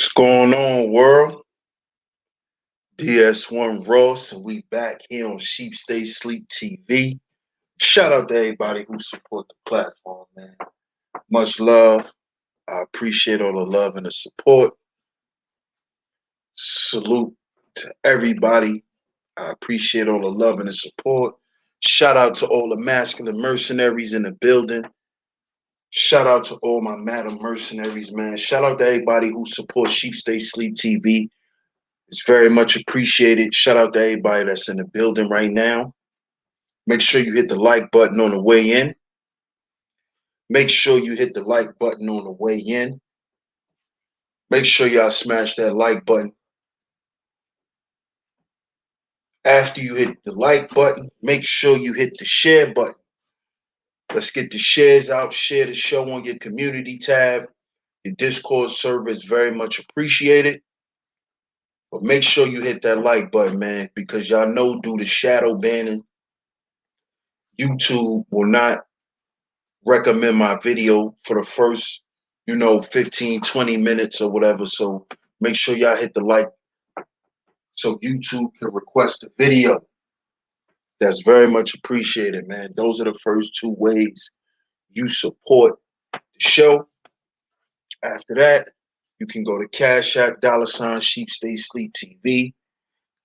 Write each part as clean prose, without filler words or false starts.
What's going on, world? DS1 Ross, and we back here on SHEEPSTAYSLEEPTV. Shout out to everybody who support the platform, man. Much love. I appreciate all the love and the support. Salute to everybody. I appreciate all the love and the support. Shout out to all the masculine mercenaries in the building. Shout out to all my madam mercenaries, man. Shout out to everybody who supports SHEEPSTAYSLEEPTV. It's very much appreciated. Shout out to everybody that's in the building right now. Make sure you hit the like button on the way in. Make sure you hit the like button on the way in. Make sure y'all smash that like button. After you hit the like button, make sure you hit the share button. Let's get the shares out. Share the show on your community tab. Your Discord server is very much appreciated. But make sure you hit that like button, man, because y'all know due to shadow banning, YouTube will not recommend my video for the first, 15, 20 minutes or whatever. So make sure y'all hit the like so YouTube can request a video. That's very much appreciated, man. Those are the first two ways you support the show. After that, you can go to CashApp $SHEEPSTAYSLEEPTV.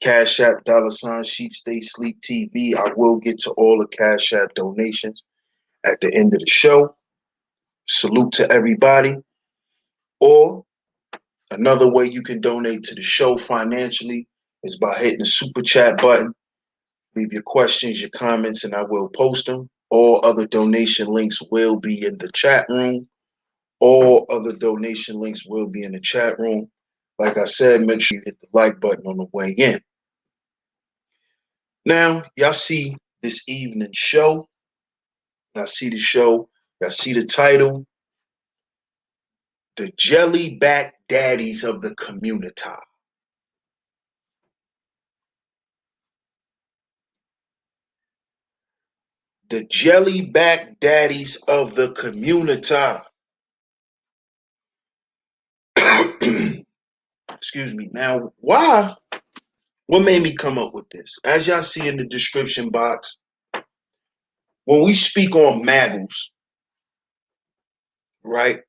CashApp $SHEEPSTAYSLEEPTV. I will get to all the CashApp donations at the end of the show. Salute to everybody. Or another way you can donate to the show financially is by hitting the super chat button. Leave your questions, your comments, and I will post them. All other donation links will be in the chat room. All other donation links will be in the chat room. Like I said, make sure you hit the like button on the way in. Now, y'all see this evening's show. Y'all see the show. Y'all see the title. The Jellyback Daddies of the Communitah. The Jellyback Daddies of the Communitah. Excuse me. Now, why? What made me come up with this? As y'all see in the description box, when we speak on maggles, right,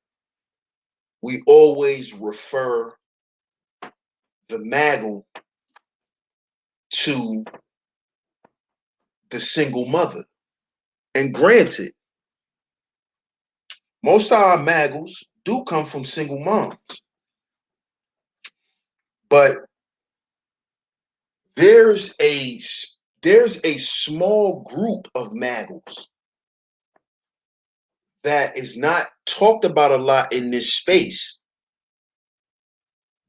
we always refer the maggle to the single mother. And granted, most of our maggles do come from single moms. But there's a small group of maggles that is not talked about a lot in this space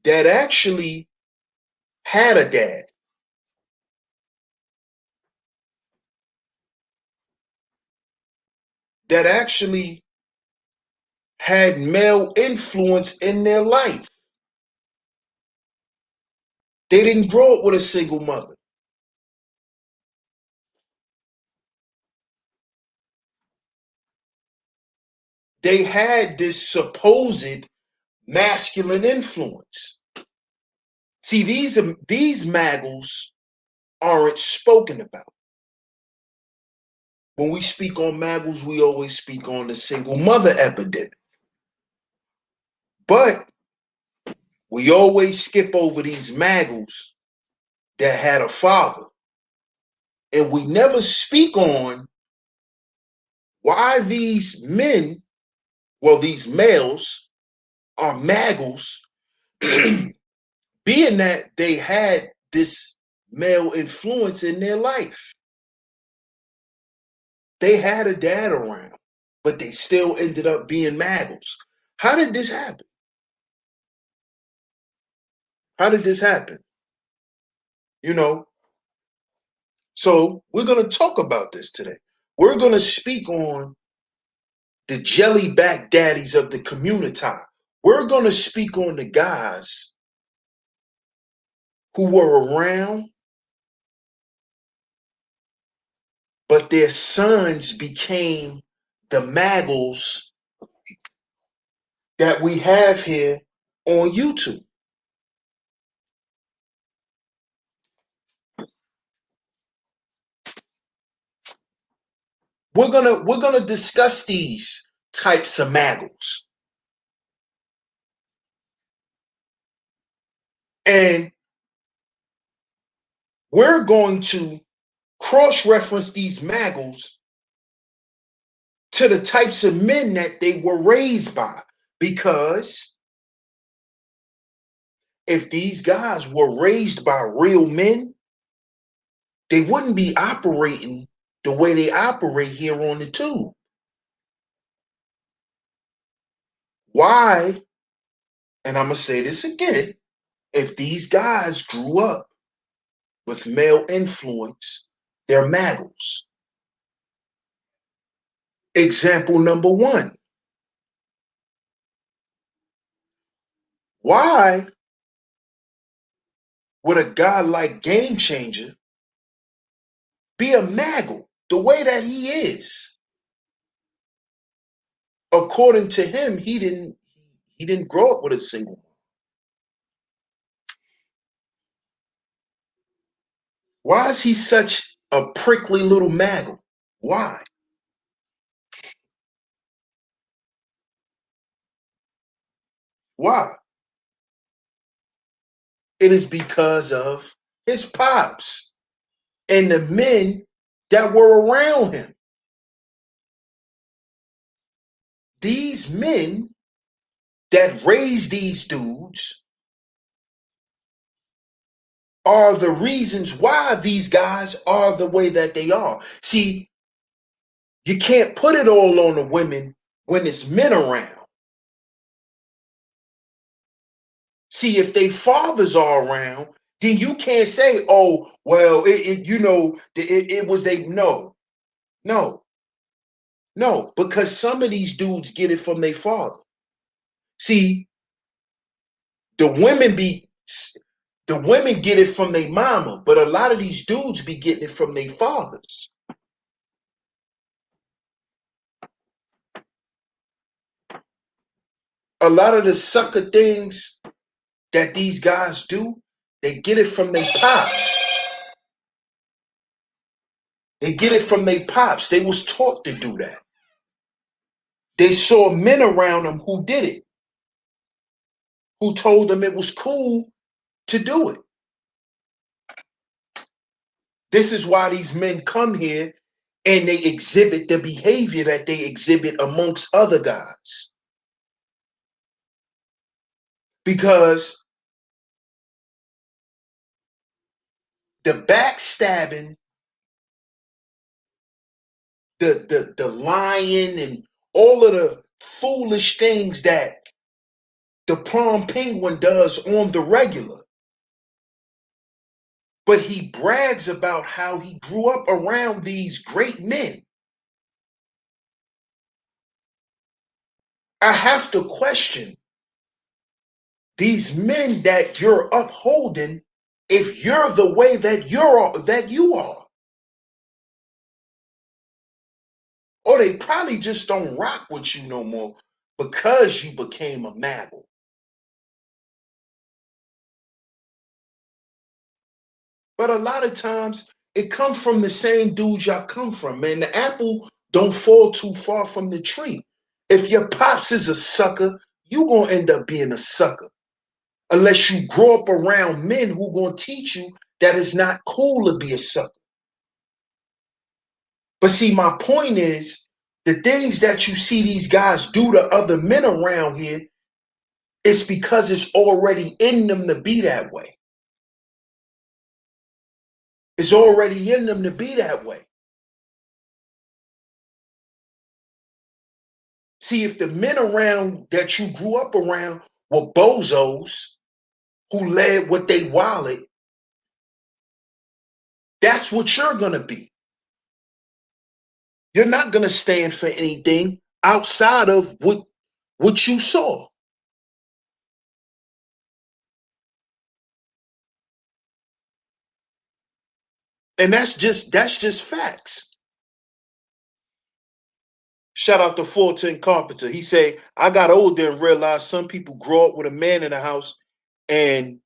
that actually had a dad. That actually had male influence in their life. They didn't grow up with a single mother. They had this supposed masculine influence. See, these maggles aren't spoken about. When we speak on maggles, we always speak on the single mother epidemic. But we always skip over these maggles that had a father. And we never speak on why these men, well, these males, are maggles, being that they had this male influence in their life. They had a dad around, but they still ended up being maggles. How did this happen? How did this happen? So we're going to talk about this today. We're going to speak on the jellyback daddies of the Communitah. We're going to speak on the guys who were around, but their sons became the maggles that we have here on YouTube. We're gonna discuss these types of maggles. And we're going to cross-reference these maggles to the types of men that they were raised by. Because if these guys were raised by real men, they wouldn't be operating the way they operate here on the tube. Why? And I'm going to say this again. If these guys grew up with male influence, they're maggles. Example number one. Why would a guy like Game Changer be a maggle the way that he is? According to him, he didn't grow up with a single mom. Why is he such a prickly little maggle? Why? Why? It is because of his pops and the men that were around him. These men that raised these dudes are the reasons why these guys are the way that they are. See, you can't put it all on the women when it's men around. See, if they fathers are around, then you can't say, "Oh, well, it was they." No, no, no, because some of these dudes get it from their father. See, the women be the women get it from their mama, but a lot of these dudes be getting it from their fathers. A lot of the sucker things that these guys do, they get it from their pops. They get it from their pops. They was taught to do that. They saw men around them who did it, who told them it was cool to do it. This is why these men come here and they exhibit the behavior that they exhibit amongst other guys. Because the backstabbing, the lying, and all of the foolish things that the prom penguin does on the regular. But he brags about how he grew up around these great men. I have to question these men that you're upholding if you're the way that you are. Or they probably just don't rock with you no more because you became a maggle. But a lot of times it comes from the same dude y'all come from, man. The apple don't fall too far from the tree. If your pops is a sucker, you gonna end up being a sucker. Unless you grow up around men who gonna teach you that it's not cool to be a sucker. But see, my point is the things that you see these guys do to other men around here, it's because it's already in them to be that way. It's already in them to be that way. See, if the men around that you grew up around were bozos who led with they wallet, that's what you're going to be. You're not going to stand for anything outside of what you saw. And that's just facts. Shout out to Fulton Carpenter. He say, I got older and realized some people grow up with a man in the house and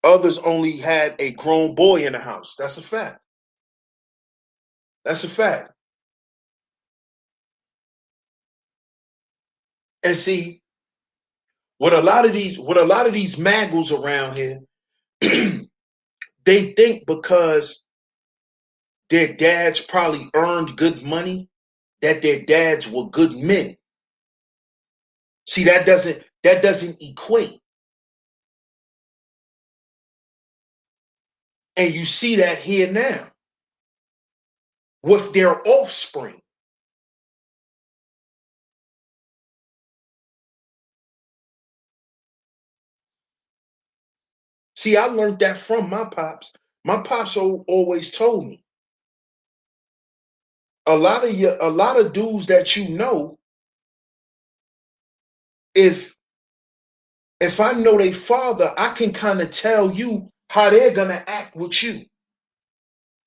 others only had a grown boy in the house. That's a fact. That's a fact. And see, what a lot of these maggles around here, they think because their dads probably earned good money that their dads were good men. See, that doesn't equate. And you see that here now with their offspring. See, I learned that from my pops. My pops always told me a lot of dudes that you know, if I know their father, I can kind of tell you how they're gonna act with you.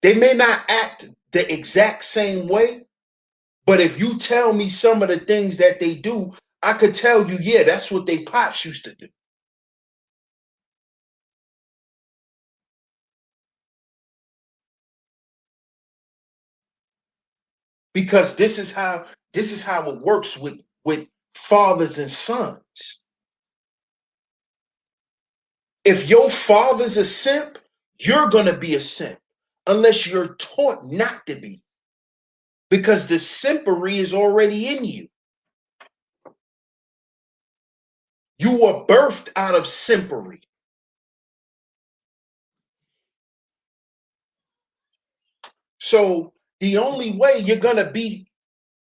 They may not act the exact same way, but if you tell me some of the things that they do, I could tell you, yeah, that's what they pops used to do. Because this is how it works with fathers and sons. If your father's a simp, you're gonna be a simp unless you're taught not to be, because the simpery is already in you. You were birthed out of simpery. So the only way you're gonna be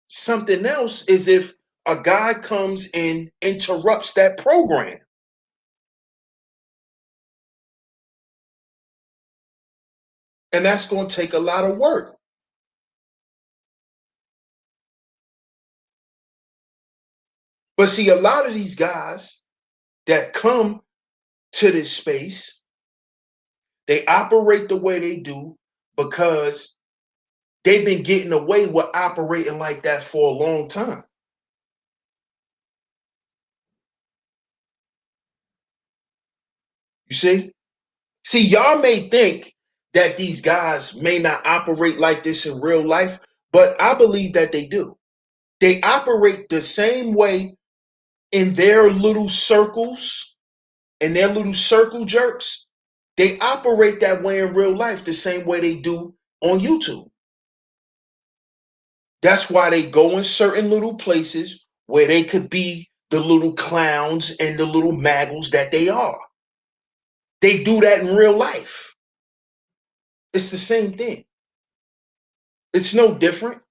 something else is if a guy comes and interrupts that program. And that's going to take a lot of work. But see, a lot of these guys that come to this space, they operate the way they do because they've been getting away with operating like that for a long time. You see? See, y'all may think that these guys may not operate like this in real life, but I believe that they do. They operate the same way in their little circles and their little circle jerks. They operate that way in real life the same way they do on YouTube. That's why they go in certain little places where they could be the little clowns and the little maggles that they are. They do that in real life. It's the same thing. It's no different.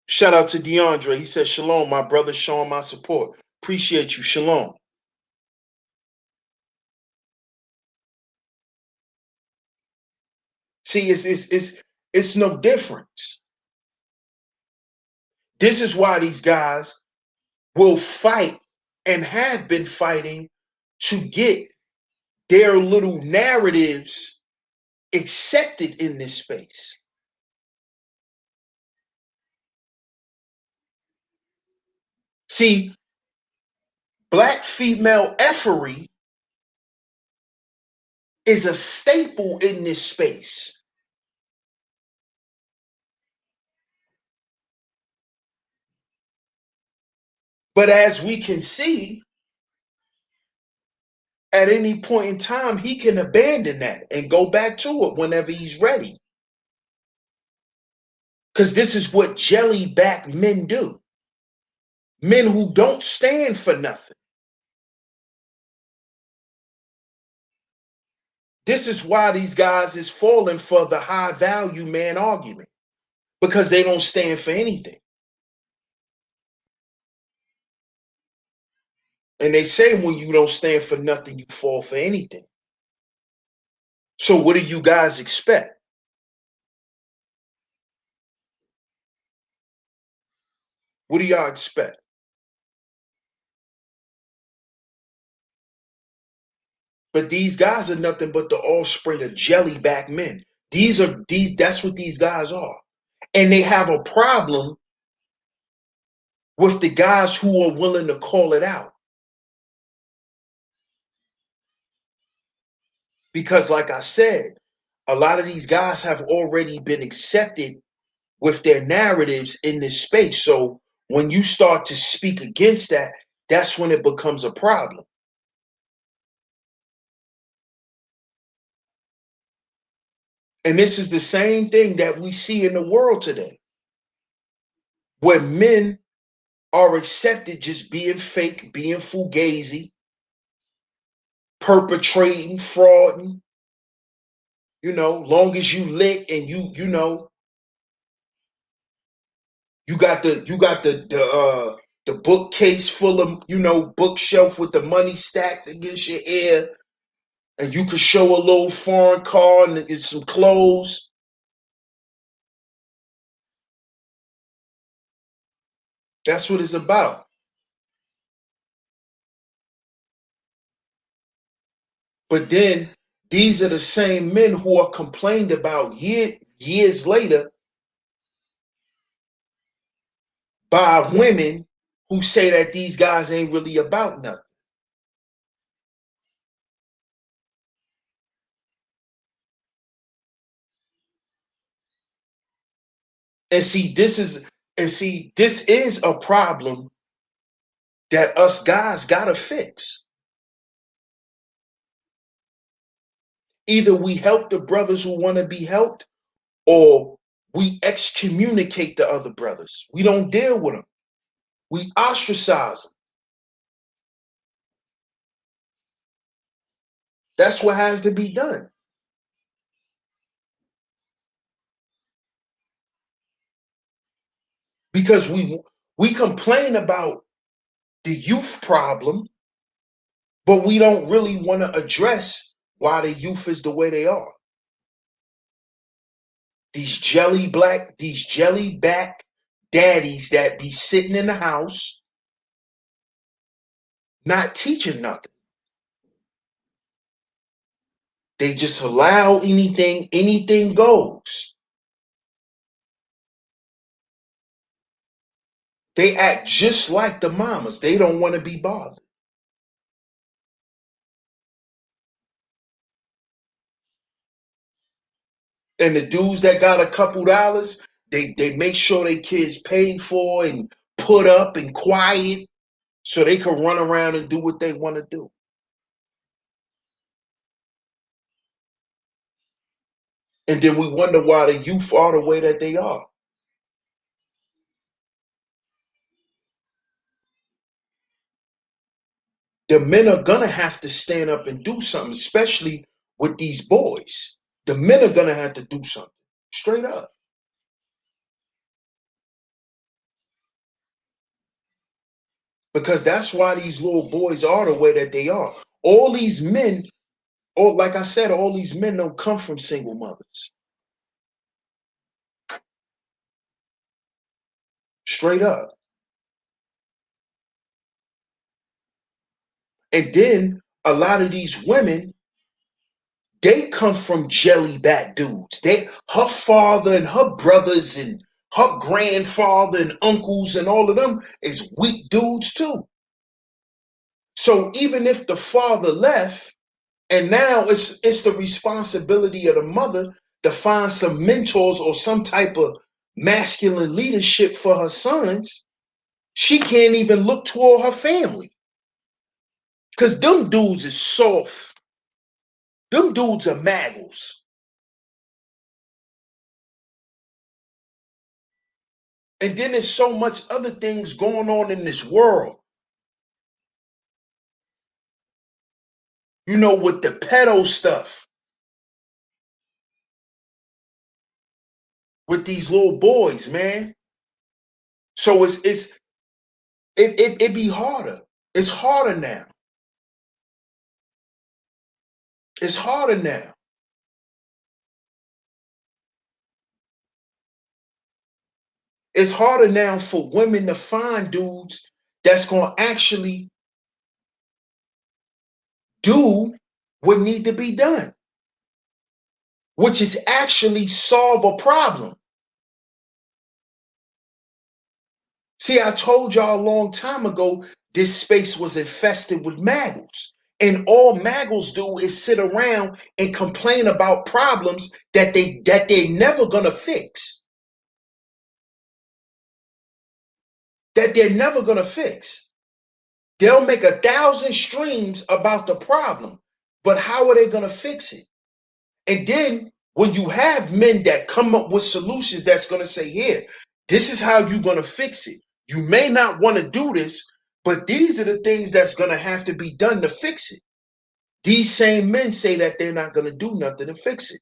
Shout out to DeAndre. He said, Shalom, my brother, showing my support. Appreciate you. Shalom. See, it's no difference. This is why these guys will fight and have been fighting to get their little narratives accepted in this space. See, black female effery is a staple in this space. But as we can see, at any point in time, he can abandon that and go back to it whenever he's ready. Because this is what jellyback men do. Men who don't stand for nothing. This is why these guys is falling for the high value man argument. Because they don't stand for anything. And they say when you don't stand for nothing, you fall for anything. So what do you guys expect? What do y'all expect? But these guys are nothing but the offspring of jellyback men. That's what these guys are. And they have a problem with the guys who are willing to call it out. Because like I said, a lot of these guys have already been accepted with their narratives in this space. So When you start to speak against that, that's when it becomes a problem. And this is the same thing that we see in the world today, where men are accepted just being fake, being fugazi, perpetrating, frauding. Long as you lit and you got the bookcase full of bookshelf with the money stacked against your ear, and you could show a little foreign car and get some clothes. That's what it's about. But then these are the same men who are complained about years later by women who say that these guys ain't really about nothing. And see, this is a problem that us guys gotta fix. Either we help the brothers who want to be helped, or we excommunicate the other brothers. We don't deal with them. We ostracize them. That's what has to be done. Because we complain about the youth problem, but we don't really want to address why the youth is the way they are. These jelly back daddies that be sitting in the house not teaching nothing. They just allow anything goes. They act just like the mamas. They don't want to be bothered. And the dudes that got a couple dollars, they make sure their kids paid for and put up and quiet so they can run around and do what they want to do. And then we wonder why the youth are the way that they are. The men are gonna have to stand up and do something, especially with these boys. The men are gonna have to do something, straight up. Because that's why these little boys are the way that they are. All these men, or like I said, all these men don't come from single mothers. Straight up. And then a lot of these women, they come from jellyback dudes. Her father and her brothers and her grandfather and uncles and all of them is weak dudes too. So even if the father left, and now it's the responsibility of the mother to find some mentors or some type of masculine leadership for her sons, she can't even look toward her family. Because them dudes is soft. Them dudes are maggles. And then there's so much other things going on in this world. With the pedo stuff. With these little boys, man. So it be harder. It's harder now. It's harder now. It's harder now for women to find dudes that's gonna actually do what need to be done, which is actually solve a problem. See, I told y'all a long time ago, this space was infested with maggles. And all maggles do is sit around and complain about problems that they're never gonna fix. that they're never going to fix. They'll make 1,000 streams about the problem, but how are they going to fix it? And then when you have men that come up with solutions that's going to say, here, this is how you're going to fix it. You may not want to do this, but these are the things that's going to have to be done to fix it. These same men say that they're not going to do nothing to fix it.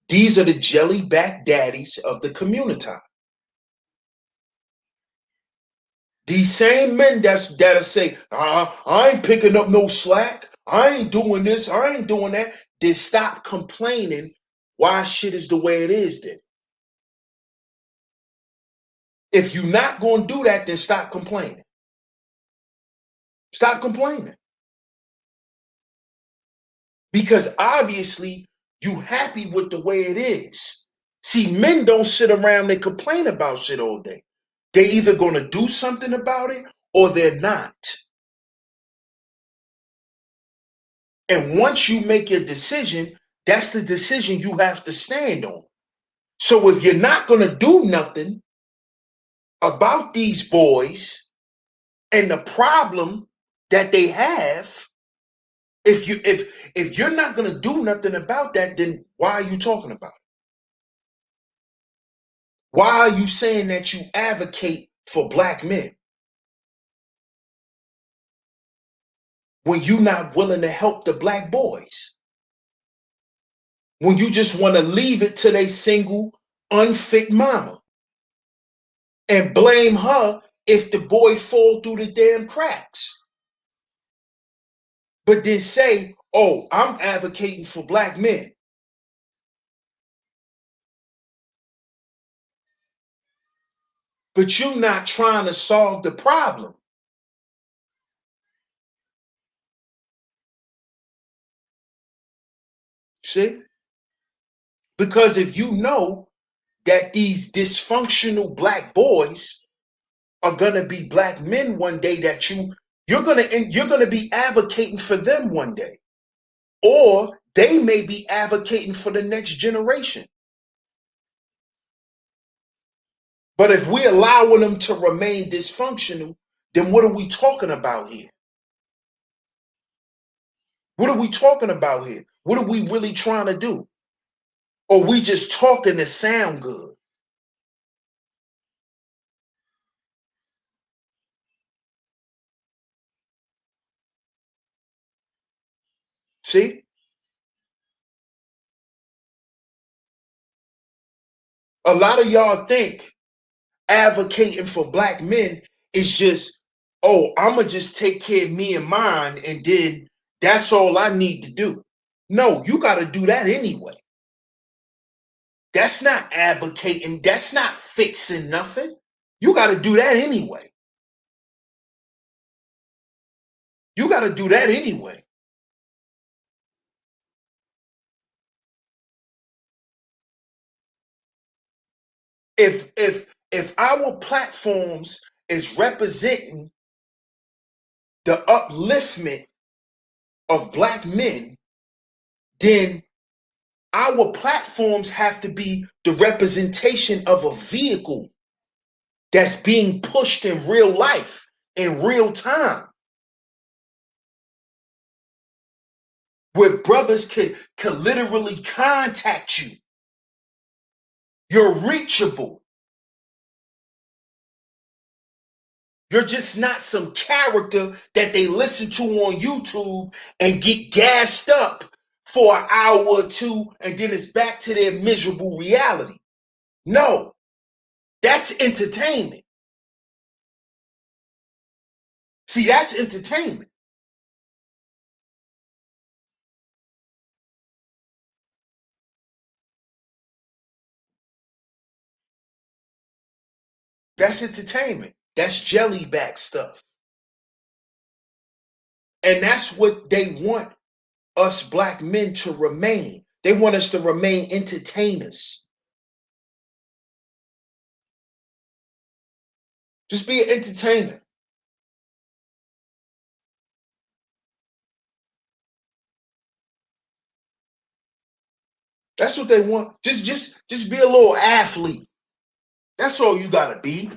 These are the jelly-back daddies of the Communitah. These same men that'll say, I ain't picking up no slack. I ain't doing this. I ain't doing that. Then stop complaining why shit is the way it is then. If you're not going to do that, then stop complaining. Stop complaining. Because obviously you happy with the way it is. See, men don't sit around and complain about shit all day. They either going to do something about it or they're not. And once you make your decision, that's the decision you have to stand on. So if you're not going to do nothing about these boys and the problem that they have, if you're not going to do nothing about that, then why are you talking about it? Why are you saying that you advocate for black men when you're not willing to help the black boys? When you just want to leave it to their single, unfit mama and blame her if the boy fall through the damn cracks. But then say, oh, I'm advocating for black men. But you're not trying to solve the problem. See? Because if you know that these dysfunctional black boys are gonna be black men one day, that you're gonna be advocating for them one day, or they may be advocating for the next generation. But if we're allowing them to remain dysfunctional, then what are we talking about here? What are we talking about here? What are we really trying to do? Or we just talking to sound good? See? A lot of y'all think advocating for black men is just, oh, I'ma just take care of me and mine, and then that's all I need to do. No, you got to do that anyway. That's not advocating. That's not fixing nothing. You got to do that anyway. You got to do that anyway. If our platforms is representing the upliftment of black men, then our platforms have to be the representation of a vehicle that's being pushed in real life, in real time, where brothers could literally contact you. You're reachable. You're just not some character that they listen to on YouTube and get gassed up for an hour or two, and then it's back to their miserable reality. No, that's entertainment. See, that's entertainment. That's entertainment. That's jellyback stuff. And that's what they want us black men to remain. They want us to remain entertainers. Just be an entertainer. That's what they want. Just be a little athlete. That's all you gotta be.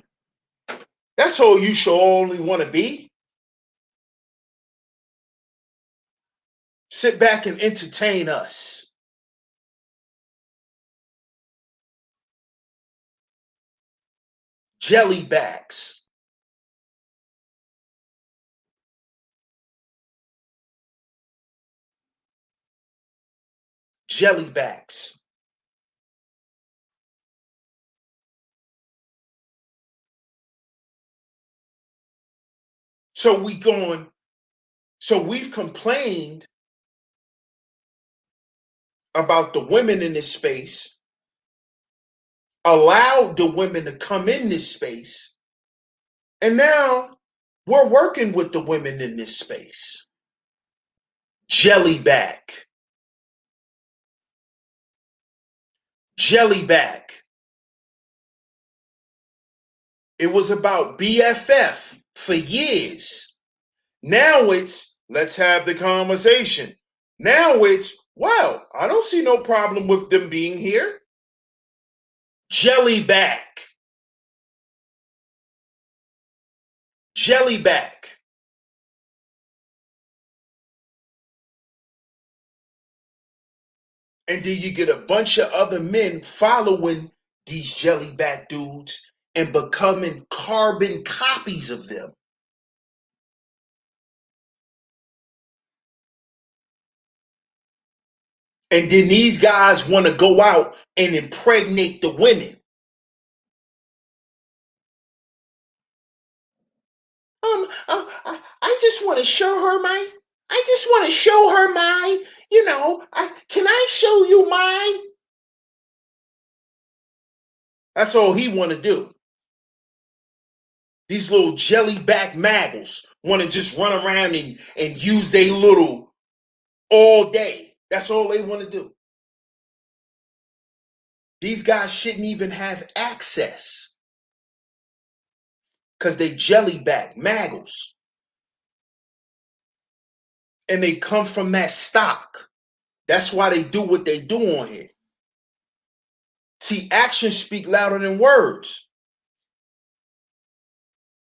That's all you should only want to be. Sit back and entertain us. Jellybacks. Jellybacks. So we've complained about the women in this space, allowed the women to come in this space, and now we're working with the women in this space. Jellyback. Jellyback. It was about BFF for years. Now it's let's have the conversation. Now it's, well, I don't see no problem with them being here. Jellyback. Jellyback. And then you get a bunch of other men following these jellyback dudes and becoming carbon copies of them. And then these guys want to go out and impregnate the women. I just want to show her I just want to show her can I show you mine? That's all he want to do. These little jellyback maggles want to just run around and use their little all day. That's all they want to do. These guys shouldn't even have access because they jellyback maggles. And they come from that stock. That's why they do what they do on here. See, actions speak louder than words.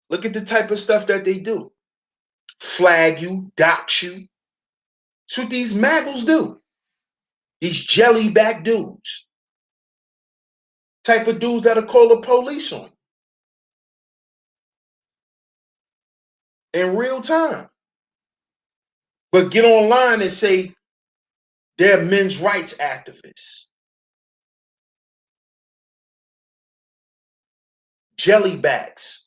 Look at the type of stuff that they do. Flag you, dox you. That's what these maggles do. These jellyback dudes. Type of dudes that'll call the police on you in real time. But get online and say they're men's rights activists. Jellybacks.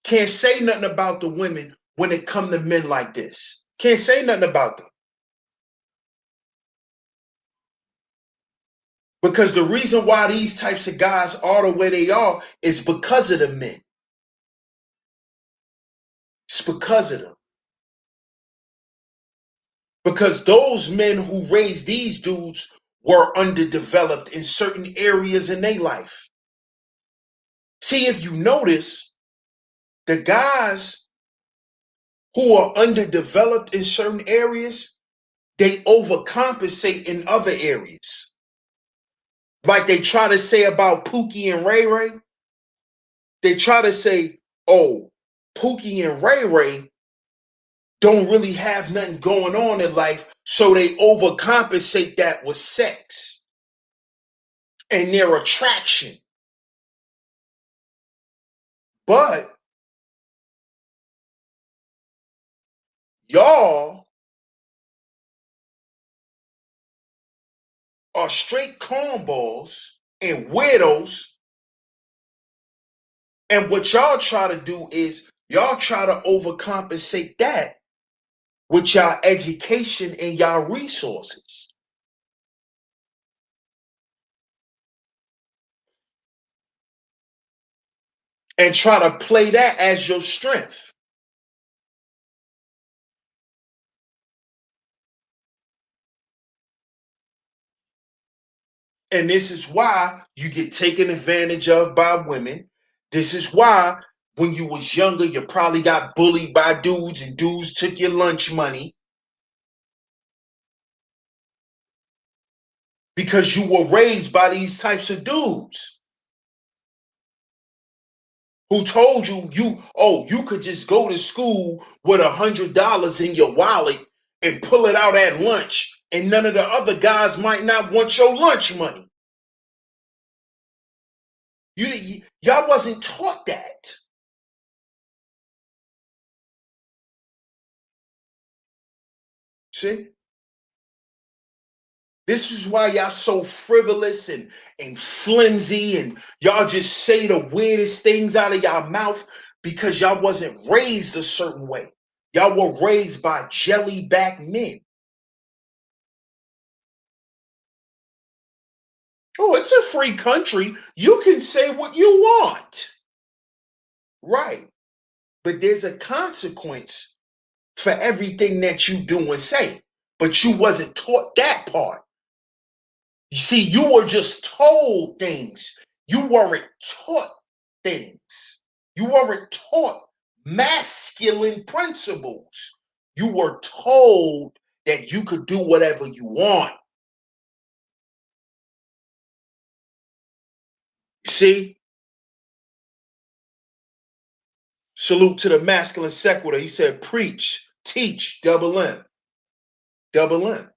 Can't say nothing about the women when it come to men like this. Can't say nothing about them. Because the reason why these types of guys are the way they are is because of the men. It's because of them. Because those men who raised these dudes were underdeveloped in certain areas in their life. See, if you notice, the guys who are underdeveloped in certain areas, they overcompensate in other areas. Like they try to say about Pookie and Ray Ray. They try to say, oh, Pookie and Ray Ray don't really have nothing going on in life, so they overcompensate that with sex and their attraction. But y'all are straight cornballs and weirdos. And what y'all try to do is y'all try to overcompensate that with y'all education and y'all resources. And try to play that as your strength. And this is why you get taken advantage of by women. This is why when you was younger, you probably got bullied by dudes and dudes took your lunch money. Because you were raised by these types of dudes. who told you you could just go to school with $100 in your wallet and pull it out at lunch, and none of the other guys might not want your lunch money. Y'all wasn't taught that. See? This is why y'all so frivolous and flimsy, and y'all just say the weirdest things out of y'all mouth because y'all wasn't raised a certain way. Y'all were raised by jelly-back men. Oh, it's a free country. You can say what you want. Right. But there's a consequence for everything that you do and say. But you wasn't taught that part. You see, you were just told things. You weren't taught things. You weren't taught masculine principles. You were told that you could do whatever you want. See? Salute to the masculine sequitur. He said, preach, teach, double M. Double M.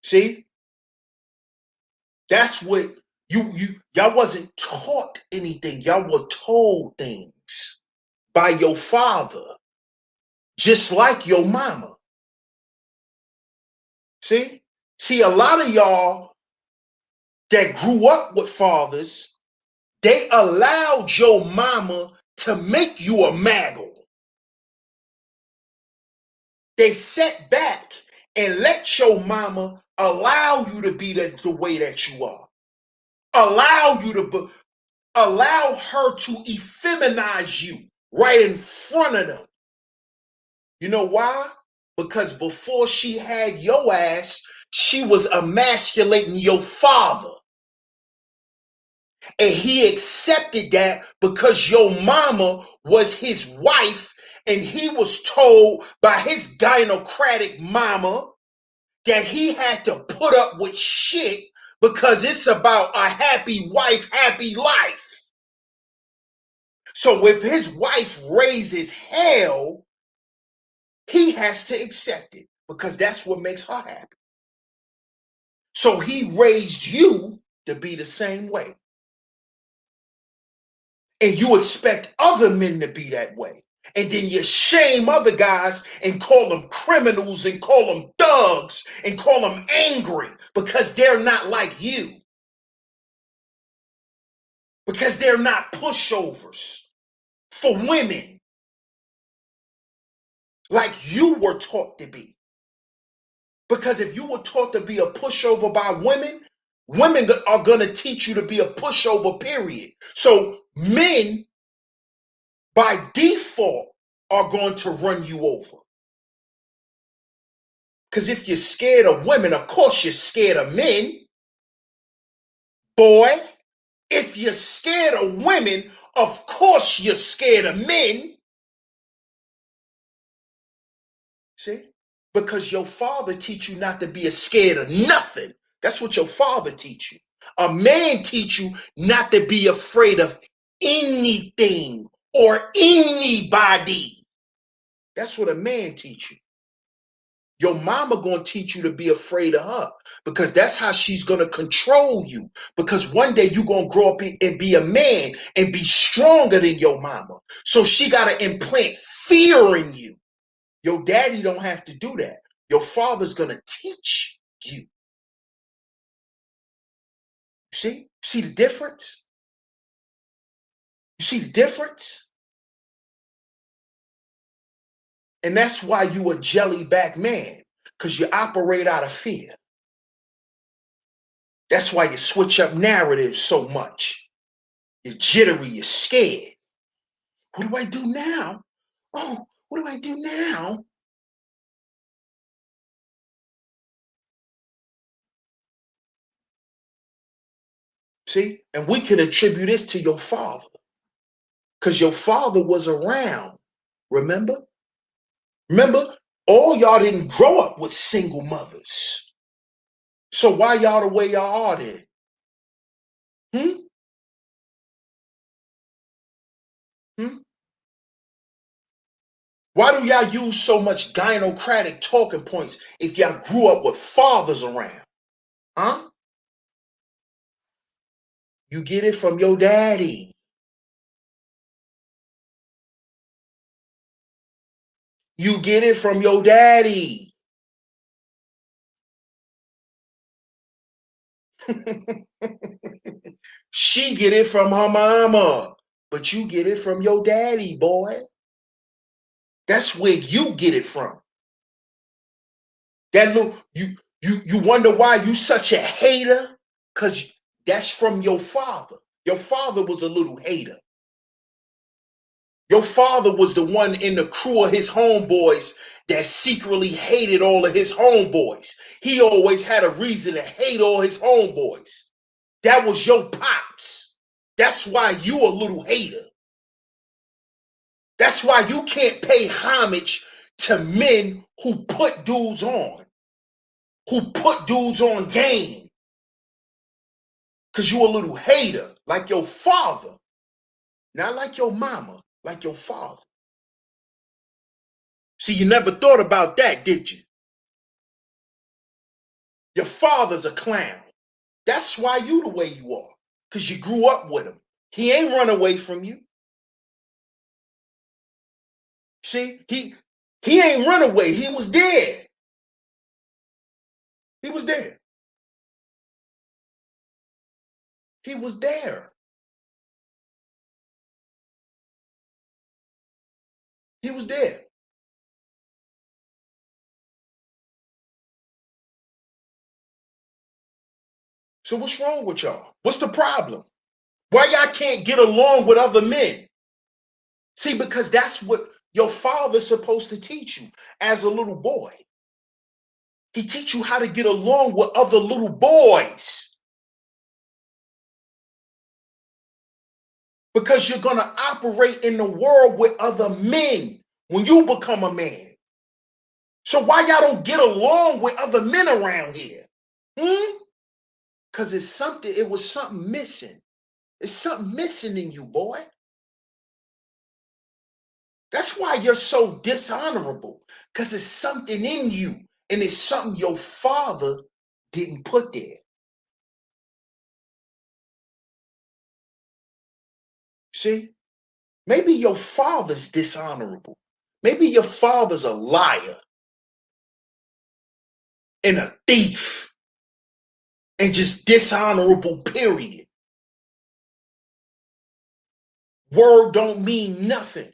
See? That's what y'all wasn't taught anything. Y'all were told things by your father, just like your mama. See? See, a lot of y'all that grew up with fathers, they allowed your mama to make you a maggle. They sat back and let your mama allow you to be the way that you are. Allow her to effeminize you right in front of them. You know why? Because before she had your ass, she was emasculating your father. And he accepted that because your mama was his wife, and he was told by his gynocratic mama that he had to put up with shit because it's about a happy wife, happy life. So if his wife raises hell, he has to accept it because that's what makes her happy. So he raised you to be the same way. And you expect other men to be that way. And then you shame other guys and call them criminals and call them thugs and call them angry because they're not like you. Because they're not pushovers for women like you were taught to be. Because if you were taught to be a pushover by women, women are going to teach you to be a pushover, period. So men, by default, are going to run you over. Because if you're scared of women, of course you're scared of men. Boy, if you're scared of women, of course you're scared of men. See? Because your father teach you not to be scared of nothing. That's what your father teach you. A man teach you not to be afraid of anything or anybody. That's what a man teach you. Your mama gonna teach you to be afraid of her because that's how she's gonna control you. Because one day you gonna grow up and be a man and be stronger than your mama. So she gotta implant fear in you. Your daddy don't have to do that. Your father's gonna teach you. See? See the difference? You see the difference? And that's why you a jelly-back man, because you operate out of fear. That's why you switch up narratives so much. You're jittery, you're scared. What do I do now? Oh, what do I do now? See? And we can attribute this to your father, because your father was around. Remember? Remember, all y'all didn't grow up with single mothers. So why y'all the way y'all are then? Why do y'all use so much gynocratic talking points if y'all grew up with fathers around? Huh? You get it from your daddy. You get it from your daddy. She get it from her mama, but you get it from your daddy, boy. That's where you get it from. That look, you wonder why you such a hater? Because that's from your father. Your father was a little hater. Your father was the one in the crew of his homeboys that secretly hated all of his homeboys. He always had a reason to hate all his homeboys. That was your pops. That's why you a little hater. That's why you can't pay homage to men who put dudes on game. Because you a little hater, like your father. Not like your mama, like your father. See, you never thought about that, did you? Your father's a clown. That's why you the way you are. Because you grew up with him. He ain't run away from you. See, he ain't run away. He was there. He was there. He was there. He was there. So what's wrong with y'all? What's the problem? Why y'all can't get along with other men? See, because that's what your father's supposed to teach you as a little boy. He teach you how to get along with other little boys. Because you're going to operate in the world with other men when you become a man. So why y'all don't get along with other men around here? Because it was something missing. It's something missing in you, boy. That's why you're so dishonorable, because it's something in you, and it's something your father didn't put there. See? Maybe your father's dishonorable. Maybe your father's a liar and a thief and just dishonorable, period. Word don't mean nothing.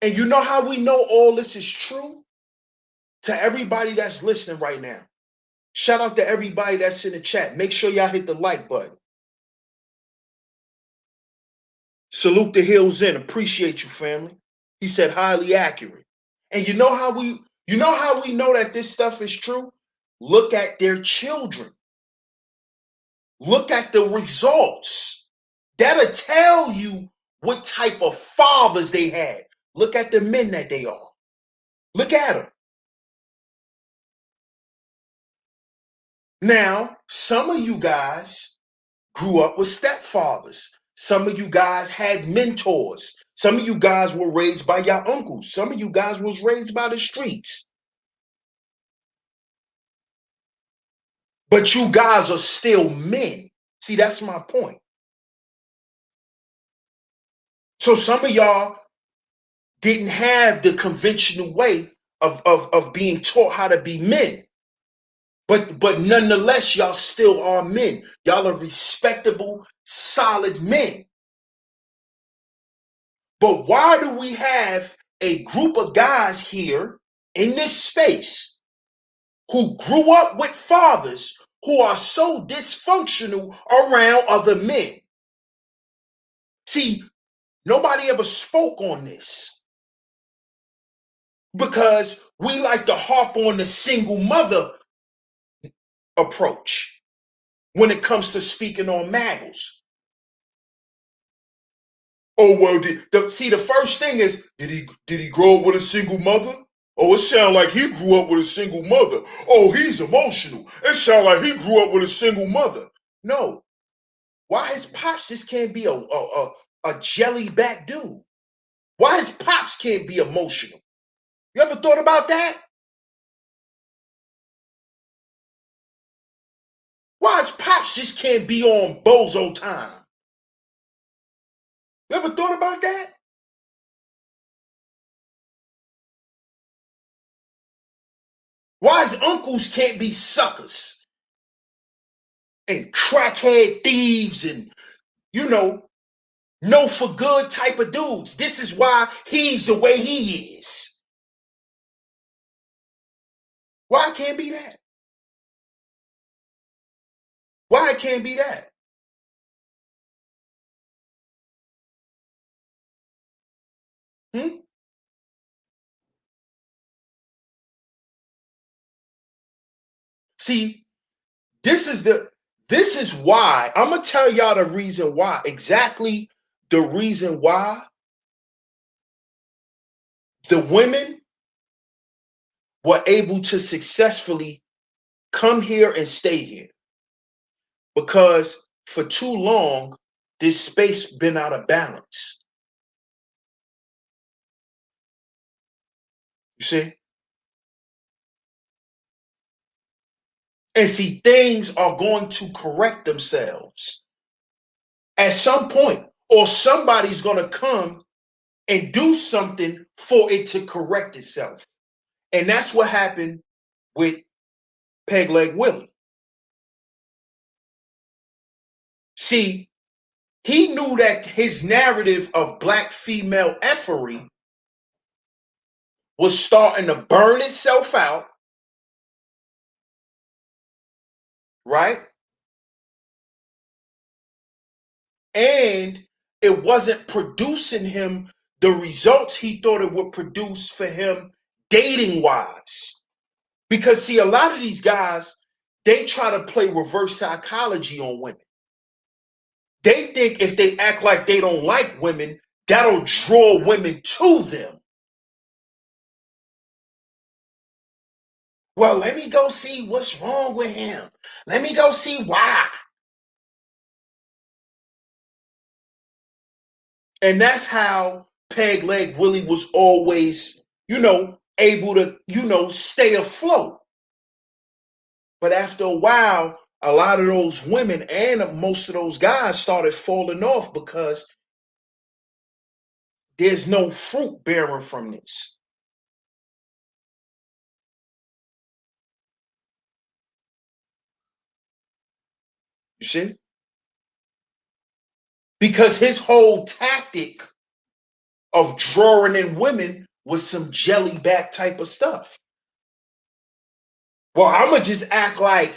And you know how we know all this is true? To everybody that's listening right now. Shout out to everybody that's in the chat. Make sure y'all hit the like button. Salute the Hills in. Appreciate you, family. He said highly accurate. And you know how we know that this stuff is true? Look at their children. Look at the results. That'll tell you what type of fathers they had. Look at the men that they are. Look at them. Now, some of you guys grew up with stepfathers. Some of you guys had mentors. Some of you guys were raised by your uncles. Some of you guys was raised by the streets. But you guys are still men. See, that's my point. So some of y'all didn't have the conventional way of being taught how to be men. But nonetheless, y'all still are men. Y'all are respectable, solid men. But why do we have a group of guys here in this space who grew up with fathers who are so dysfunctional around other men? See, nobody ever spoke on this because we like to harp on the single mother approach when it comes to speaking on maggles. Oh well, see the first thing is did he grow up with a single mother? Oh, it sounds like he grew up with a single mother. Oh, he's emotional. It sounds like he grew up with a single mother. No, why his pops just can't be a jelly back dude? Why his pops can't be emotional? You ever thought about that? Why his pops just can't be on bozo time? You ever thought about that? Why his uncles can't be suckers and crackhead thieves and, no for good type of dudes? This is why he's the way he is. Why it can't be that? Why it can't be that? Hmm? See, this is why. I'm gonna tell y'all the reason why. Exactly the reason why the women were able to successfully come here and stay here. Because for too long, this space been out of balance. You see? And see, things are going to correct themselves at some point, or somebody's going to come and do something for it to correct itself. And that's what happened with Peg Leg Willie. See, he knew that his narrative of black female effery was starting to burn itself out, right? And it wasn't producing him the results he thought it would produce for him dating wise. Because see, a lot of these guys, they try to play reverse psychology on women. They think if they act like they don't like women, that'll draw women to them. Well, let me go see what's wrong with him. Let me go see why. And that's how Peg Leg Willie was always, able to, stay afloat. But after a while, a lot of those women and most of those guys started falling off because there's no fruit bearing from this. You see? Because his whole tactic of drawing in women was some jelly back type of stuff. Well, I'm going to just act like,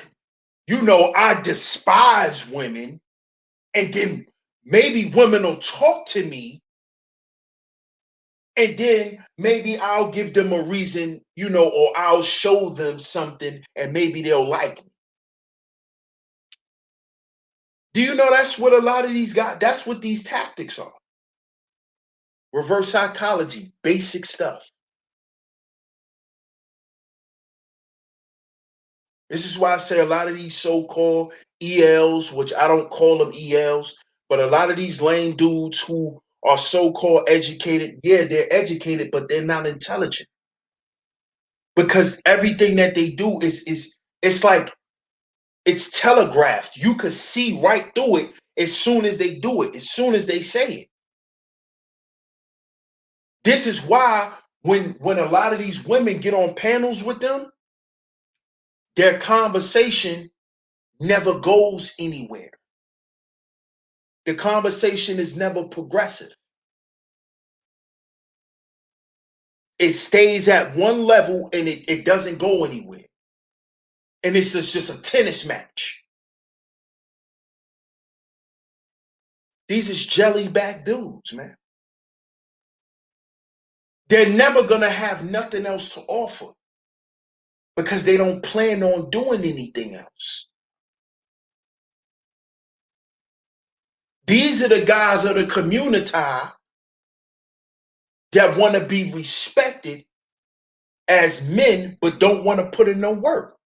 I despise women, and then maybe women will talk to me, and then maybe I'll give them a reason, or I'll show them something, and maybe they'll like me. Do you know that's what a lot of these guys, that's what these tactics are? Reverse psychology, basic stuff. This is why I say a lot of these so-called ELs, which I don't call them ELs, but a lot of these lame dudes who are so-called educated, yeah, they're educated, but they're not intelligent. Because everything that they do is it's like it's telegraphed. You could see right through it as soon as they do it, as soon as they say it. This is why when a lot of these women get on panels with them, their conversation never goes anywhere. The conversation is never progressive. It stays at one level and it doesn't go anywhere. And it's just a tennis match. These is jelly-back dudes, man. They're never going to have nothing else to offer because they don't plan on doing anything else. These are the guys of the Communitah that want to be respected as men, but don't want to put in no work.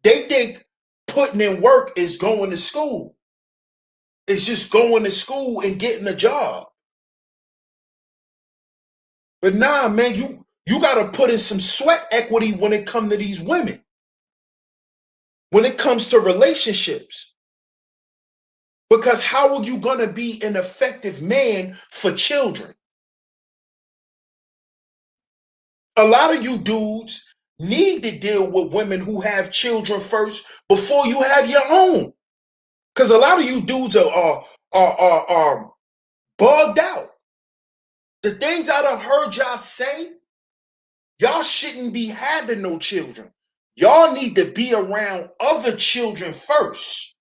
They think putting in work is going to school. It's just going to school and getting a job. But nah, man, you gotta put in some sweat equity when it comes to these women. When it comes to relationships. Because how are you gonna be an effective man for children? A lot of you dudes need to deal with women who have children first before you have your own. Because a lot of you dudes are bugged out. The things I done heard y'all say, y'all shouldn't be having no children. Y'all need to be around other children first.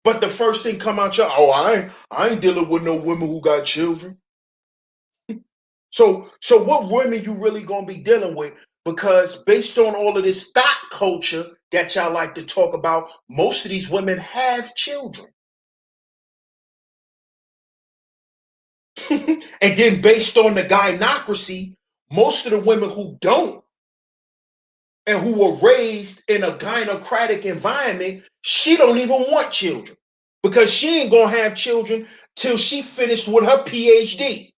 But the first thing come out y'all, oh, I ain't dealing with no women who got children. So what women you really gonna be dealing with? Because based on all of this thought culture that y'all like to talk about, most of these women have children. And then based on the gynocracy, most of the women who don't and who were raised in a gynocratic environment, she don't even want children because she ain't gonna have children till she finished with her PhD.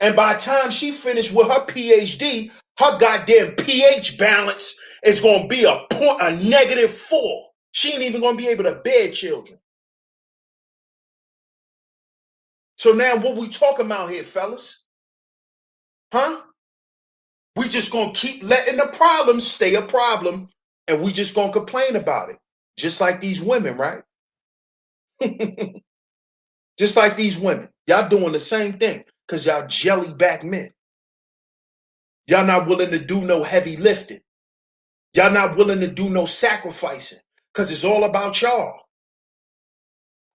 And by the time she finished with her PhD, her goddamn pH balance is gonna be a -4. She ain't even gonna be able to bear children. So now what we talking about here, fellas? Huh? We just gonna keep letting the problem stay a problem, and we just gonna complain about it. Just like these women, right? Just like these women. Y'all doing the same thing because y'all jelly-back men. Y'all not willing to do no heavy lifting. Y'all not willing to do no sacrificing because it's all about y'all.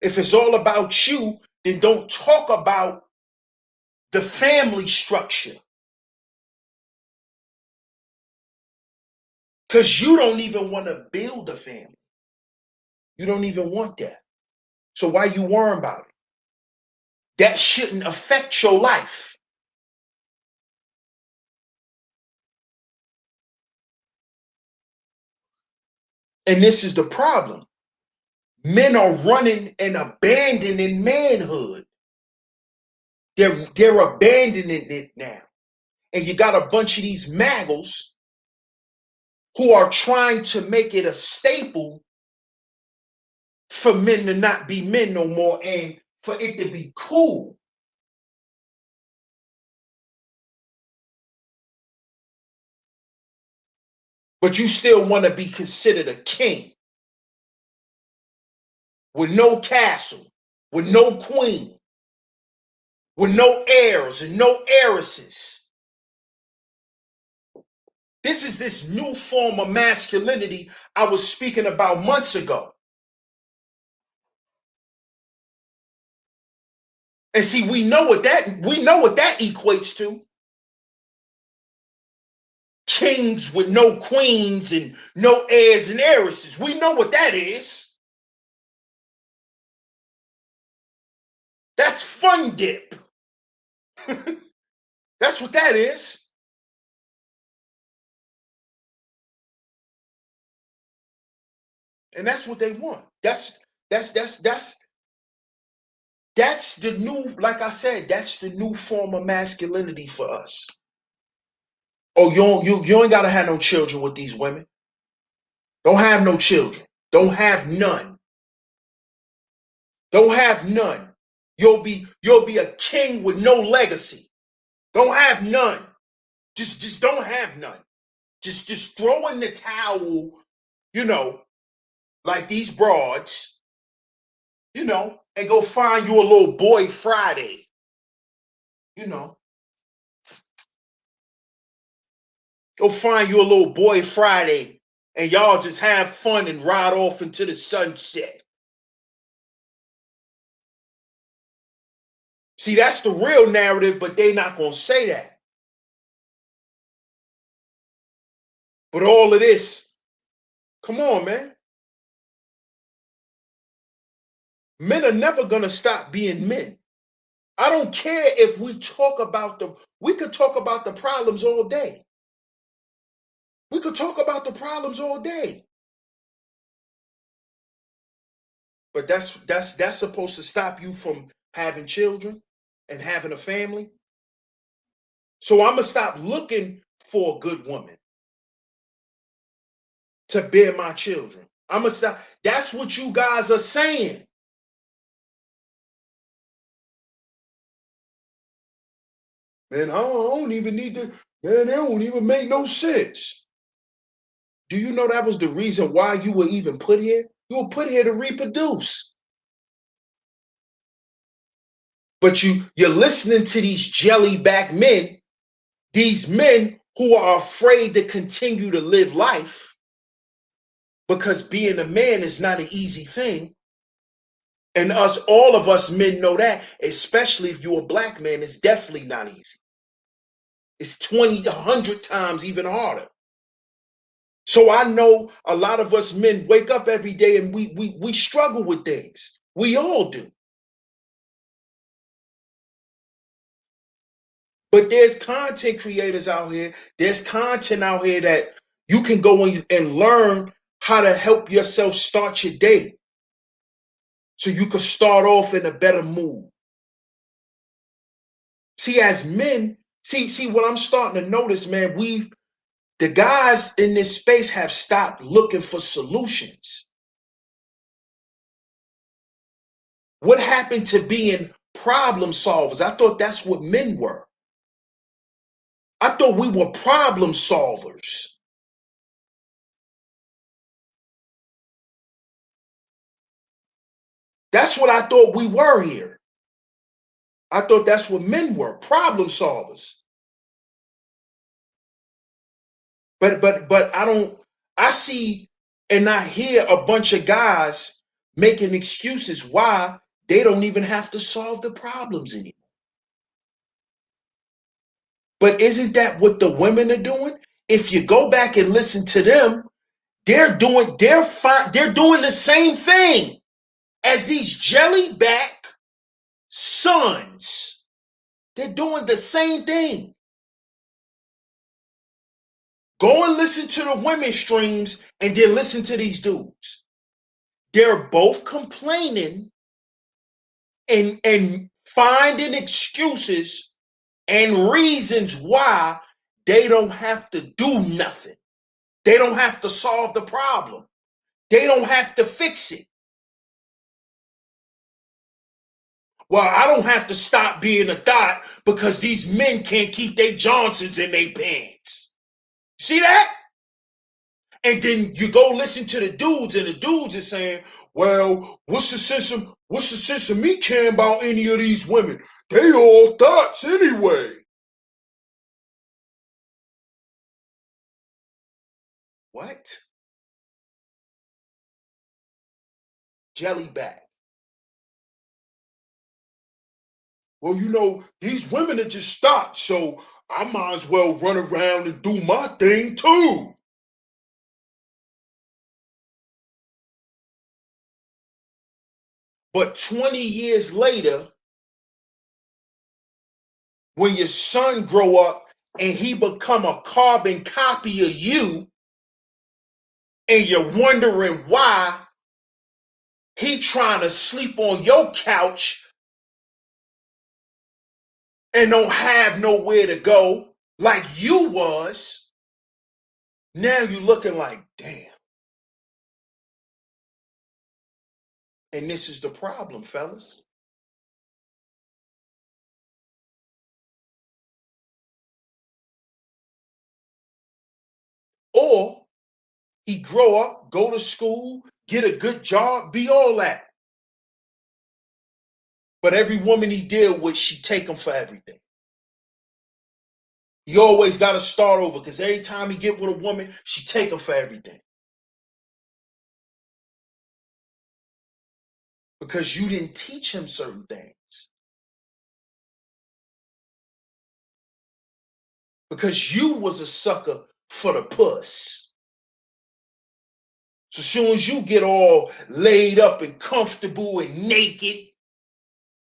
If it's all about you, then don't talk about the family structure because you don't even want to build a family. You don't even want that. So why you worrying about it? That shouldn't affect your life. And this is the problem. Men are running and abandoning manhood. They're abandoning it now. And you got a bunch of these maggles who are trying to make it a staple for men to not be men no more and for it to be cool. But you still want to be considered a king with no castle, with no queen, with no heirs and no heiresses. This is this new form of masculinity I was speaking about months ago. And see, we know what that equates to. Kings with no queens and no heirs and heiresses. We know what that is. That's fun dip. That's what that is. And that's what they want. That's the new, like I said, that's the new form of masculinity for us. Oh, you ain't gotta have no children with these women. Don't have no children. Don't have none. Don't have none. You'll be a king with no legacy. Don't have none. Just don't have none. Just throw in the towel, you know, like these broads, you know, and go find you a little boy Friday, you know. Go find you a little boy Friday and y'all just have fun and ride off into the sunset. See, that's the real narrative, but they not going to say that. But all of this, come on, man. Men are never going to stop being men. I don't care if we could talk about the problems all day. We could talk about the problems all day. But that's supposed to stop you from having children and having a family. So I'm gonna stop looking for a good woman to bear my children. I'm gonna stop. That's what you guys are saying. Man, I don't even need to. Man, they don't even make no sense. Do you know that was the reason why you were even put here? You were put here to reproduce. But you're listening to these jellyback men, these men who are afraid to continue to live life because being a man is not an easy thing. And all of us men know that, especially if you're a black man, it's definitely not easy. It's 20, 100 times even harder. So I know a lot of us men wake up every day and we struggle with things. We all do. But there's content creators out here. There's content out here that you can go and learn how to help yourself start your day so you can start off in a better mood. See, as men, see what I'm starting to notice, man, the guys in this space have stopped looking for solutions. What happened to being problem solvers? I thought that's what men were. I thought we were problem solvers. That's what I thought we were here. I thought that's what men were, problem solvers. But I see and I hear a bunch of guys making excuses why they don't even have to solve the problems anymore. But isn't that what the women are doing? If you go back and listen to them, they're doing the same thing as these jellyback sons. They're doing the same thing. Go and listen to the women streams and then listen to these dudes. They're both complaining and finding excuses and reasons why they don't have to do nothing. They don't have to solve the problem. They don't have to fix it. Well, I don't have to stop being a thought because these men can't keep their Johnsons in their pants. See that? And then you go listen to the dudes, and the dudes are saying, "Well, what's the sense of me caring about any of these women? They all thoughts anyway." What? Jellyback. Well, these women are just thoughts, so I might as well run around and do my thing too. But 20 years later, when your son grow up and he become a carbon copy of you, and you're wondering why he trying to sleep on your couch and don't have nowhere to go like you was, now you looking like, damn. And this is the problem, fellas. Or he grow up, go to school, get a good job, be all that. But every woman he deal with, she take him for everything. He always got to start over because every time he get with a woman, she take him for everything. Because you didn't teach him certain things. Because you was a sucker for the puss. So as soon as you get all laid up and comfortable and naked,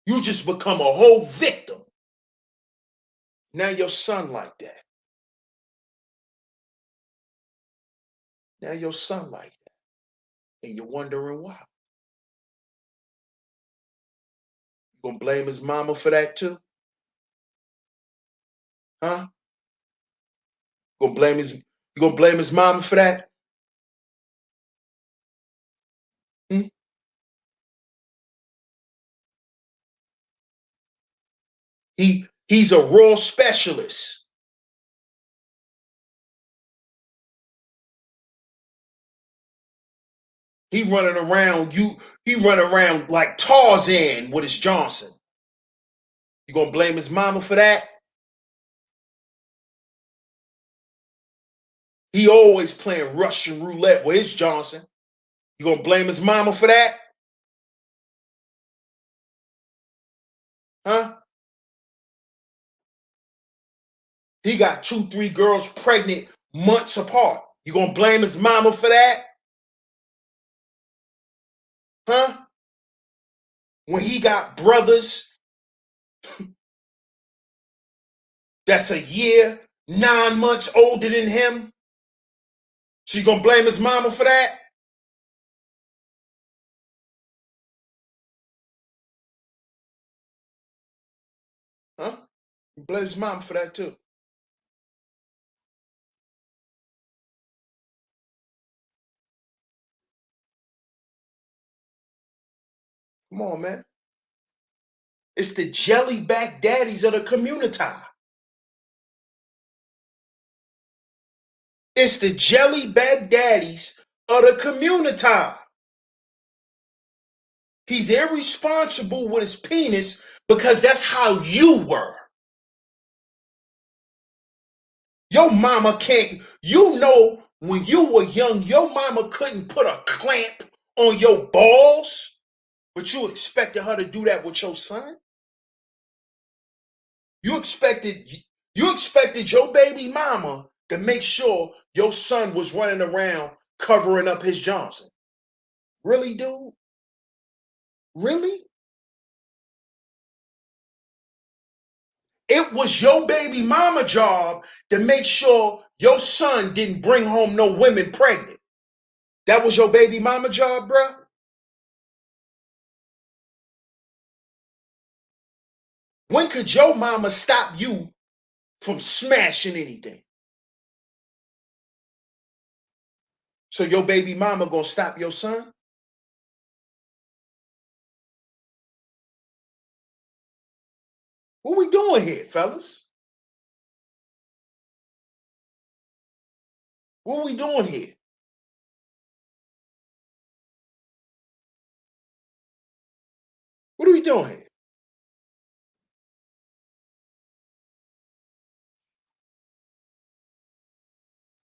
you just become a whole victim. Now your son like that. Now your son like that. And you're wondering why. You gonna blame his mama for that too? Huh? You gonna blame his mama for that? Hmm? He's a raw specialist. He running around he running around like Tarzan with his Johnson. You gonna blame his mama for that? He always playing Russian roulette with his Johnson. You gonna blame his mama for that? Huh? He got 2, 3 girls pregnant months apart. You gonna blame his mama for that? Huh? When he got brothers that's a year, 9 months older than him, so you gonna blame his mama for that? Huh? You blame his mama for that too. Come on, man. It's the jellyback daddies of the Communitah. It's the jellyback daddies of the Communitah. He's irresponsible with his penis because that's how you were. Your mama can't, when you were young, your mama couldn't put a clamp on your balls, but you expected her to do that with your son? You expected your baby mama to make sure your son was running around covering up his Johnson. Really, dude? Really? It was your baby mama job to make sure your son didn't bring home no women pregnant. That was your baby mama job, bruh? When could your mama stop you from smashing anything? So your baby mama gonna stop your son? What we doing here, fellas? What we doing here? What are we doing here?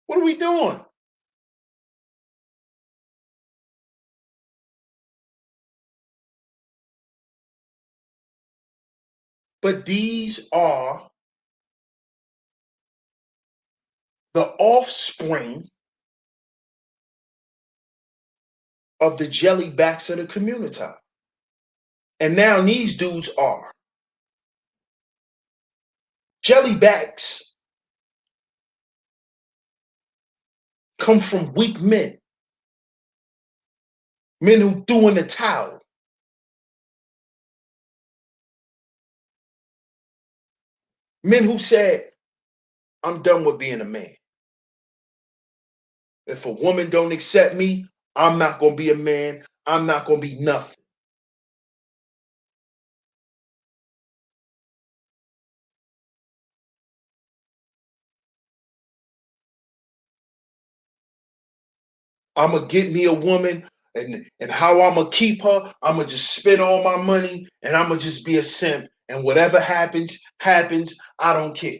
What are we doing? But these are the offspring of the jellybacks of the Communitah. And now these dudes are jellybacks come from weak men who threw in the towel, men who said, I'm done with being a man. If a woman don't accept me, I'm not going to be a man. I'm not going to be nothing. I'm going to get me a woman, and how I'm going to keep her, I'm going to just spend all my money, and I'm going to just be a simp. And whatever happens, happens. I don't care.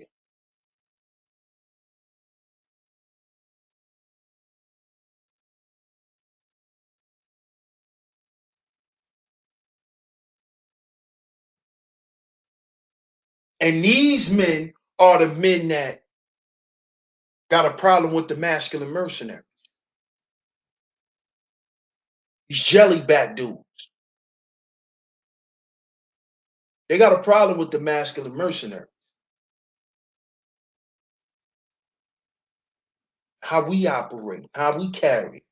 And these men are the men that got a problem with the masculine mercenary. These jellyback dudes. They got a problem with the masculine mercenary. How we operate, how we carry.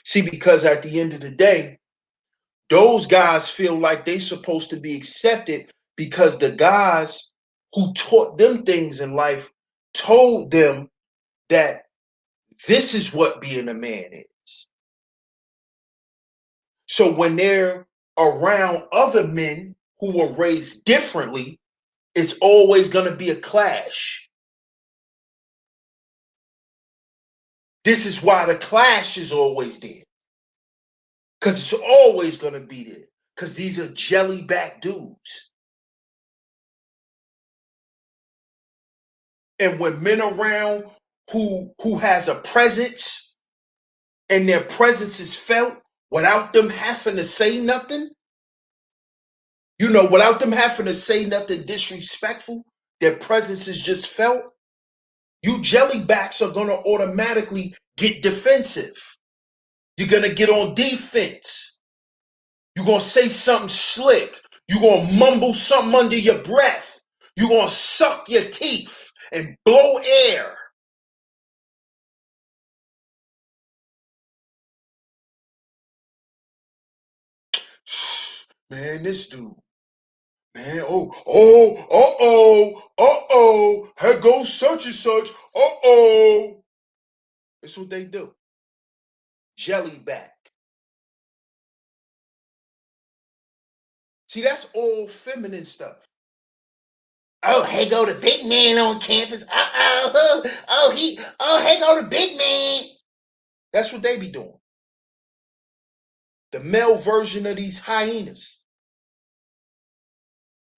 See, because at the end of the day, those guys feel like they're supposed to be accepted because the guys who taught them things in life told them that this is what being a man is. So when they're around other men who were raised differently, it's always going to be a clash. This is why the clash is always there. Because it's always going to be there. Because these are jelly-back dudes. And when men around who has a presence and their presence is felt without them having to say nothing, without them having to say nothing disrespectful, their presence is just felt, you jellybacks are going to automatically get defensive. You're going to get on defense. You're going to say something slick. You're going to mumble something under your breath. You're going to suck your teeth and blow air. Man, this dude. Man, here goes such and such. That's what they do. Jellyback. See, that's all feminine stuff. Oh, here go the big man on campus. Here go the big man. That's what they be doing. The male version of these hyenas.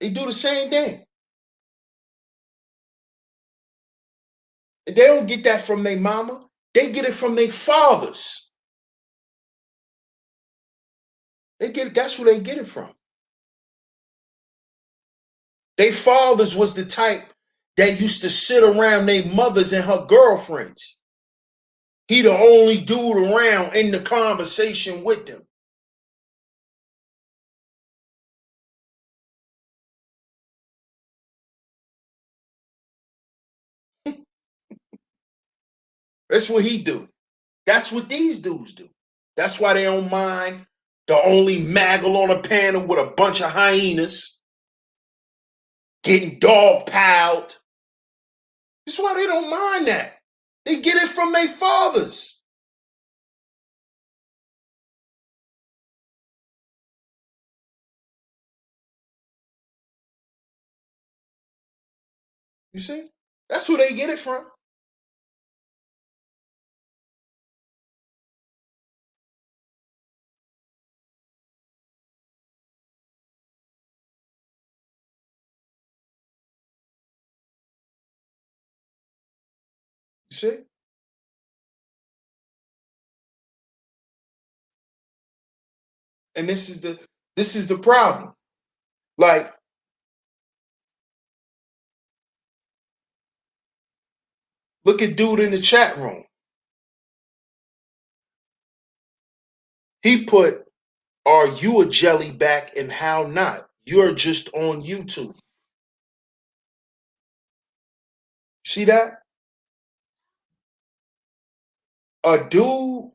They do the same thing. And they don't get that from their mama. They get it from their fathers. That's where they get it from. Their fathers was the type that used to sit around their mothers and her girlfriends. He the only dude around in the conversation with them. That's what he do. That's what these dudes do. That's why they don't mind the only maggle on a panel with a bunch of hyenas getting dog piled. That's why they don't mind that. They get it from their fathers. You see? That's who they get it from. You see? And this is the problem. Like, look at dude in the chat room. He put, "Are you a jellyback and how not? You're just on YouTube." See that? A dude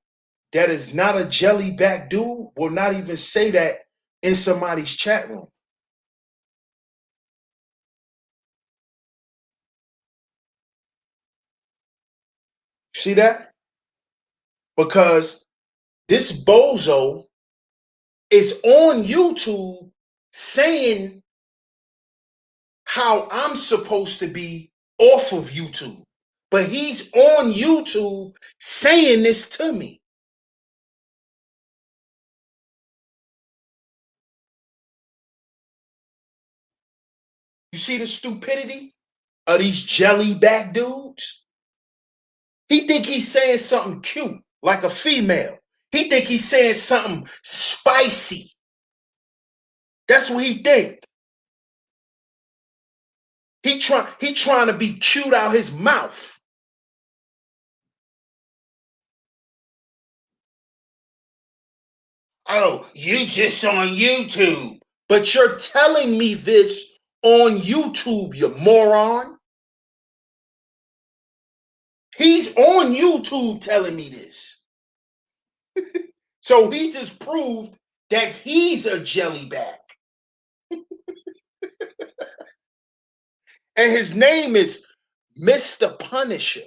that is not a jellyback dude will not even say that in somebody's chat room. See that? Because this bozo is on YouTube saying how I'm supposed to be off of YouTube. But he's on YouTube saying this to me. You see the stupidity of these jellyback dudes? He think he's saying something cute, like a female. He think he's saying something spicy. That's what he think. He trying to be cute out his mouth. Oh, you just on YouTube. But you're telling me this on YouTube, you moron. He's on YouTube telling me this. So he just proved that he's a jellyback. And his name is Mr. Punisher.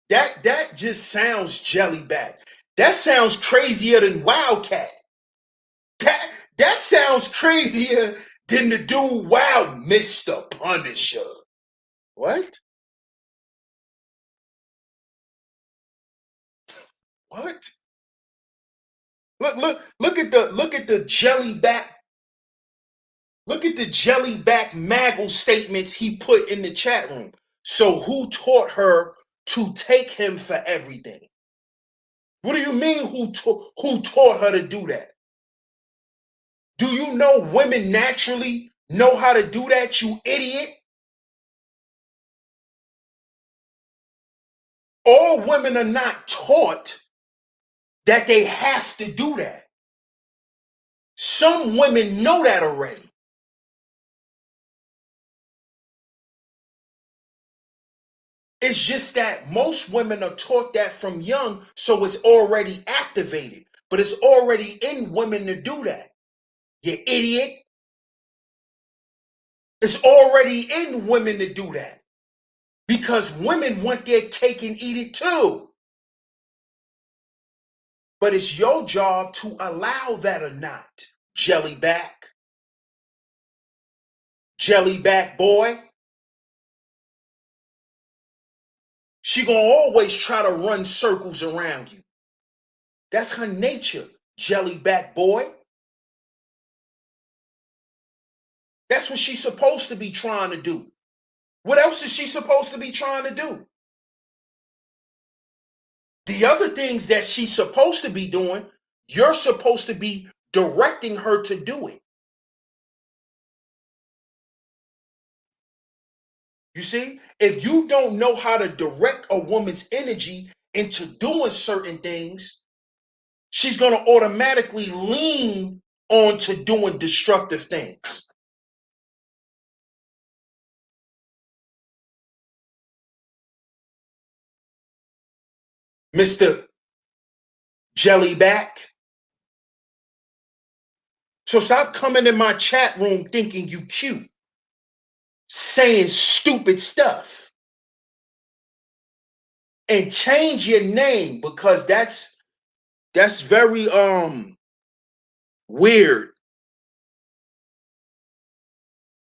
That just sounds jellyback. That sounds crazier than Wildcat. That sounds crazier than the dude Wild Mr. Punisher. What? What? Look at the jellyback. Look at the jellyback maggle statements he put in the chat room. So who taught her to take him for everything? What do you mean who taught her to do that? Do you know women naturally know how to do that, you idiot? All women are not taught that they have to do that. Some women know that already. It's just that most women are taught that from young, so it's already activated. But it's already in women to do that. You idiot. It's already in women to do that. Because women want their cake and eat it too. But it's your job to allow that or not. Jellyback. Jellyback boy. She gonna always try to run circles around you. That's her nature, jellyback boy. That's what she's supposed to be trying to do. What else is she supposed to be trying to do? The other things that she's supposed to be doing, you're supposed to be directing her to do it. You see, if you don't know how to direct a woman's energy into doing certain things, she's going to automatically lean on to doing destructive things. Mr. Jellyback. So stop coming in my chat room thinking you cute, saying stupid stuff. And change your name, because that's very weird.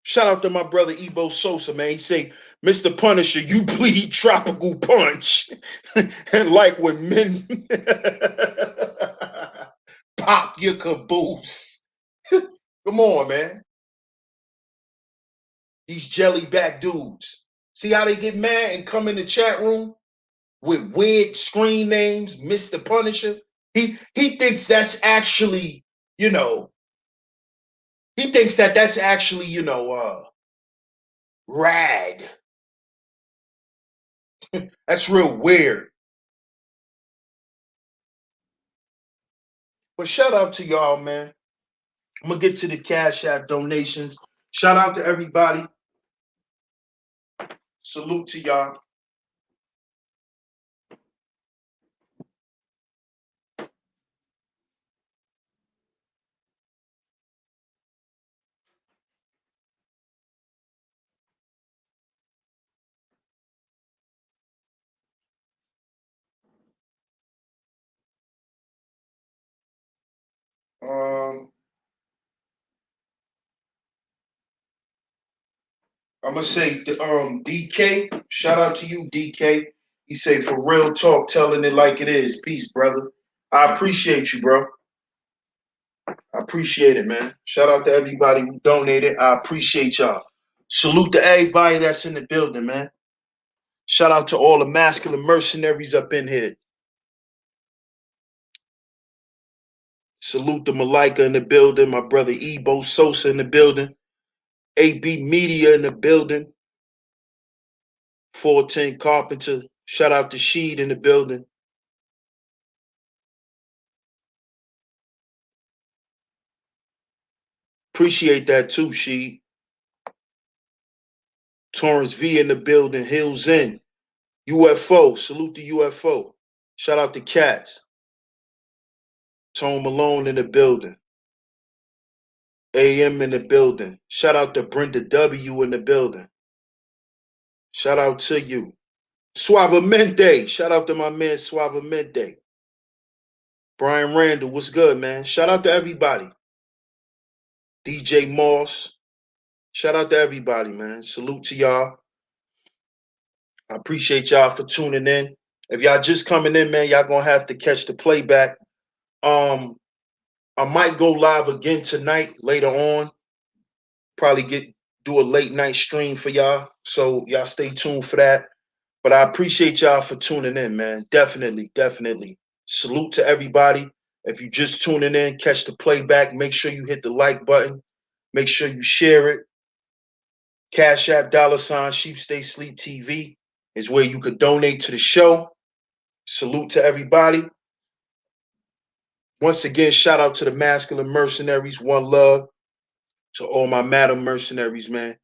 Shout out to my brother Ebo Sosa, man. He say, Mr. Punisher, you bleed tropical punch. And like when men pop your caboose. Come on, man. These jellyback dudes. See how they get mad and come in the chat room with weird screen names, Mr. Punisher? He thinks that's actually, he thinks that that's actually, rad. That's real weird. But shout out to y'all, man. I'm gonna get to the Cash App donations. Shout out to everybody. Salute to y'all. I'm gonna say DK. Shout out to you, DK. He say, for real talk, telling it like it is. Peace, brother. I appreciate you, bro. I appreciate it, man. Shout out to everybody who donated. I appreciate y'all. Salute to everybody that's in the building, man. Shout out to all the masculine mercenaries up in here. Salute to Malika in the building. My brother Ebo Sosa in the building. AB Media in the building. 410 Carpenter. Shout out to Sheed in the building. Appreciate that too, Sheed. Torrance V in the building. Hills in. UFO. Salute to UFO. Shout out to Cats. Tone Malone in the building. AM in the building. Shout out to Brenda W in the building. Shout out to you. Suavemente. Shout out to my man Suavemente. Brian Randall, what's good, man? Shout out to everybody. DJ Moss. Shout out to everybody, man. Salute to y'all. I appreciate y'all for tuning in. If y'all just coming in, man, y'all gonna have to catch the playback. I might go live again tonight, later on. Probably do a late night stream for y'all. So y'all stay tuned for that. But I appreciate y'all for tuning in, man. Definitely, definitely. Salute to everybody. If you just tuning in, catch the playback. Make sure you hit the like button. Make sure you share it. Cash App $SHEEPSTAYSLEEPTV is where you could donate to the show. Salute to everybody. Once again, shout out to the masculine mercenaries. One love to all my madam mercenaries, man.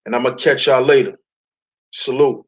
And I'm going to catch y'all later. Salute.